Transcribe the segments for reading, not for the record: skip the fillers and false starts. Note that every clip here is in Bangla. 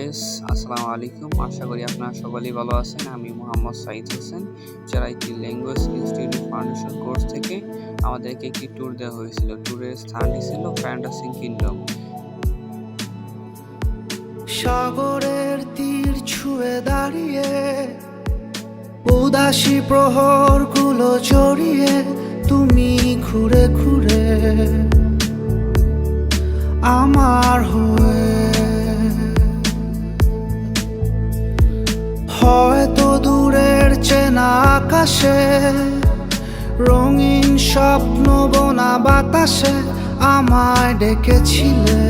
গাইস, আসসালামু আলাইকুম। আশা করি আপনারা সকলেই ভালো আছেন। আমি মোহাম্মদ সাইদ হোসেন। চেরাইতি ল্যাঙ্গুয়েজ ইনস্টিটিউট ফাউন্ডেশন কোর্স থেকে আমাদেরকে একটি ট্যুর দেওয়া হয়েছিল। ট্যুরের স্থানটি ছিল ফ্যান্টাসি কিংডম। সাগরের তীর ছুঁয়ে দাঁড়িয়ে উদাসী প্রহরগুলো জড়িয়ে তুমি ঘুরে ঘুরে আমার হয়ে হয়তো দূরের চেনা আকাশে রঙিন স্বপ্ন বোনা বাতাসে আমায় ডেকেছিলে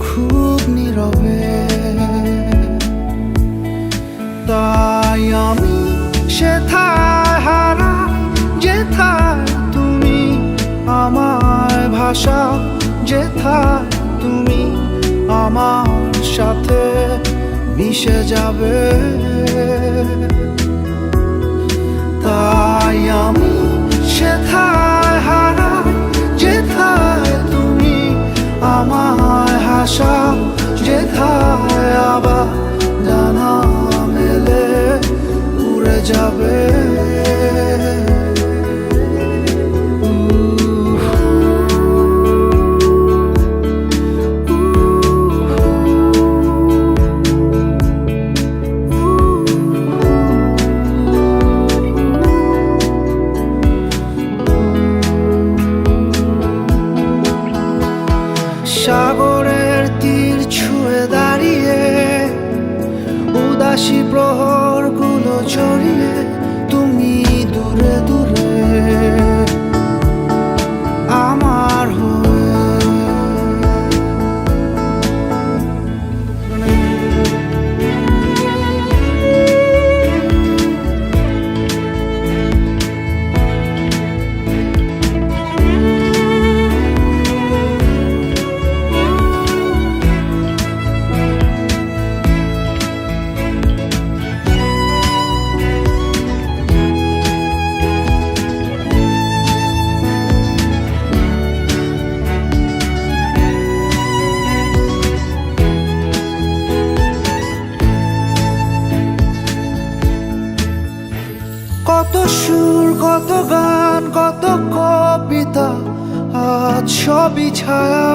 খুব নীরবে। তাই আমি সেথায় হারাই যেথায় তুমি আমার ভাষা, যেথায় তুমি আমার সাথে মিশে যাবে। তাই আমি সেথায় হারাই যেথায় তুমি আমার হাসা, যেথায় আবার জানা মেলে উড়ে যাবে। সাগরের তীর ছুঁয়ে দাঁড়িয়ে উদাসী প্রহরগুলো জড়িয়ে তুমি দূরে দূরে আমার হয়ে। কত সুর, কত গান, কত কবিতা, আজ সবই ছায়া।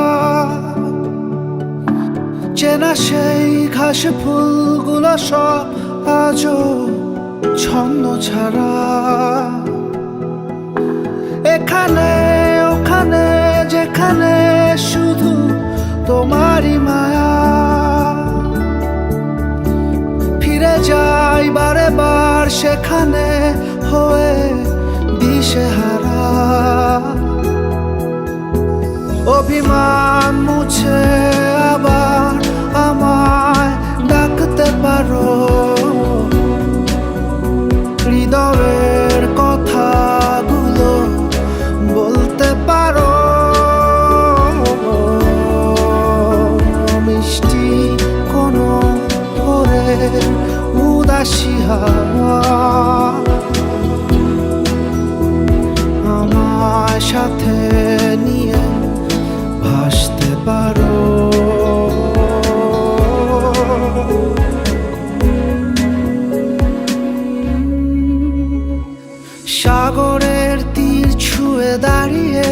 চেনা সেই ঘাস ফুলগুলো সব আজও ছন্দ ছাড়া। এখানে ওখানে যেখানে শুধু তোমারই মায়া। ফিরে যাই বারে বার সেখানে হয়ে দিশেহারা। অভিমান মুছে আবার আমায় ডাকতে পারো। হৃদয়ের কথাগুলো বলতে পারো। মিষ্টি কোনো ভোরের উদাসী হাওয়া আমার সাথে নিয়ে ভাসতে পারো। সাগরের তীর ছুঁয়ে দাঁড়িয়ে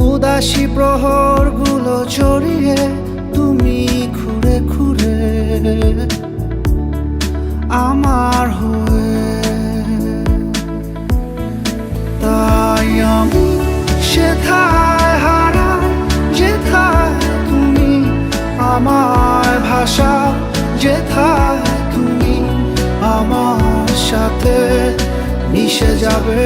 উদাসী প্রহরগুলো জড়িয়ে তুমি ঘুরে ঘুরে আমার হয়ে। তাই আমি সেথায় হারাই যেথায় তুমি আমার ভাষা, যেথায় তুমি আমার সাথে মিশে যাবে।